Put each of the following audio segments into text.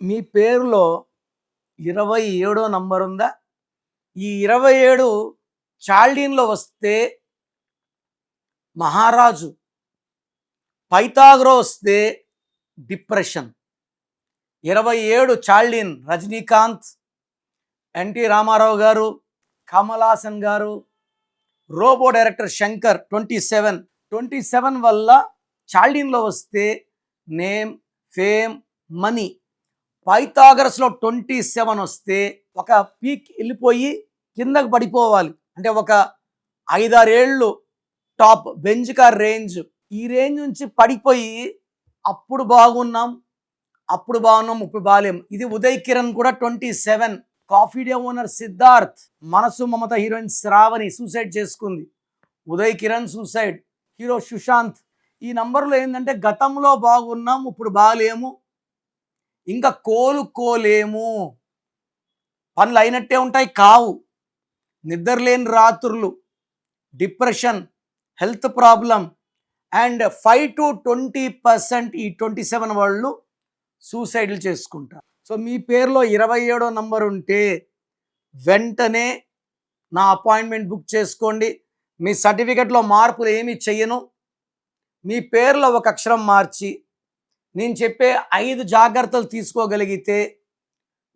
మీ పేరులో 27 నంబర్ ఉందా? ఈ 27 చాల్డీన్‌లో వస్తే మహారాజు, పైథాగరో వస్తే డిప్రెషన్. 27 చాల్డీన్ రజనీకాంత్, ఎన్టీ రామారావు గారు, కమల్ హాసన్ గారు, రోబో డైరెక్టర్ శంకర్ 27 వల్ల చాల్డీన్‌లో వస్తే నేమ్, ఫేమ్, మనీ. పైథాగరస్‌లో 27 వస్తే ఒక పీక్ వెళ్ళిపోయి కిందకు పడిపోవాలి. అంటే ఒక 5-6 ఏళ్ళు టాప్ బెంజ్ కార్ రేంజ్. ఈ రేంజ్ నుంచి పడిపోయి అప్పుడు బాగున్నాం, ఇప్పుడు బాలేం. ఇది ఉదయ్ కిరణ్ కూడా 27. కాఫీ డే ఓనర్ సిద్ధార్థ్, మనసు మమత హీరోయిన్ శ్రావణి సూసైడ్ చేసుకుంది. Uday Kiran suicide, hero Sushant. ఈ నంబర్లో ఏంటంటే గతంలో బాగున్నాం, ఇప్పుడు బాలేము, ఇంకా కోలుకోలేము, పనులు అయినట్టే ఉంటాయి కావు, నిద్రలేని రాత్రులు, depression, health problem. And 5 to 20% ఈ 27 వాళ్ళు సూసైడ్లు చేసుకుంటారు. సో మీ పేరులో 27 నంబర్ ఉంటే వెంటనే నా అపాయింట్మెంట్ బుక్ చేసుకోండి. మీ సర్టిఫికెట్లో మార్పులు ఏమీ చెయ్యను. మీ పేరులో ఒక అక్షరం మార్చి నేను చెప్పే 5 జాగ్రత్తలు తీసుకోగలిగితే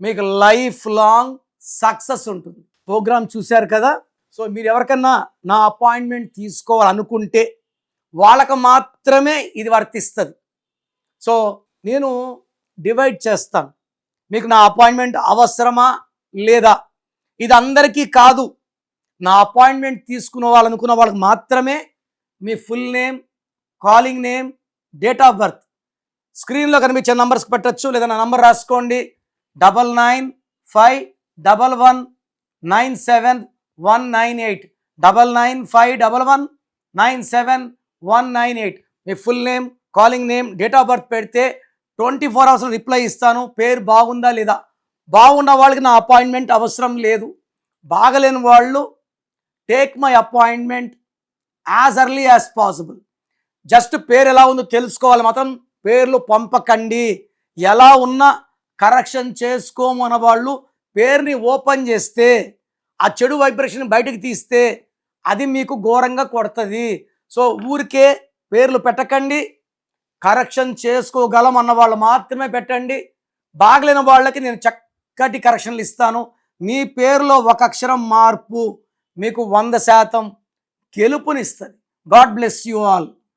మీకు లైఫ్ లాంగ్ సక్సెస్ ఉంటుంది. ప్రోగ్రామ్ చూశారు కదా. సో మీరు ఎవరికన్నా నా అపాయింట్మెంట్ తీసుకోవాలనుకుంటే వాళ్ళకు మాత్రమే ఇది వర్తిస్తుంది. సో నేను డివైడ్ చేస్తాను, మీకు నా అపాయింట్మెంట్ అవసరమా లేదా. ఇది అందరికీ కాదు, నా అపాయింట్మెంట్ తీసుకునేవాళ్ళనుకున్న వాళ్ళకి మాత్రమే. మీ full name, calling name, date of birth స్క్రీన్లో కనిపించే నంబర్స్కి పెట్టచ్చు, లేదా నా నంబర్ రాసుకోండి 9951197198 9951197198. మీ full name, calling name, date of birth పెడితే 24 hours రిప్లై ఇస్తాను. పేరు బాగుందా లేదా. బాగున్న వాళ్ళకి నా అపాయింట్మెంట్ అవసరం లేదు. బాగలేని వాళ్ళు take my appointment as early as possible. Just పేరు ఎలా ఉందో తెలుసుకోవాలి మాత్రం పేర్లు పంపకండి. ఎలా ఉన్నా కరెక్షన్ చేసుకోమన్న వాళ్ళు పేరుని ఓపెన్ చేస్తే ఆ చెడు వైబ్రేషన్ బయటకు తీస్తే అది మీకు ఘోరంగా కొడుతుంది. సో ఊరికే పేర్లు పెట్టకండి. కరెక్షన్ చేసుకోగలం అన్న వాళ్ళు మాత్రమే పెట్టండి. బాగలేని వాళ్ళకి నేను చక్కటి కరెక్షన్లు ఇస్తాను. మీ పేరులో ఒక అక్షరం మార్పు మీకు 100% గెలుపునిస్తుంది. God bless you all.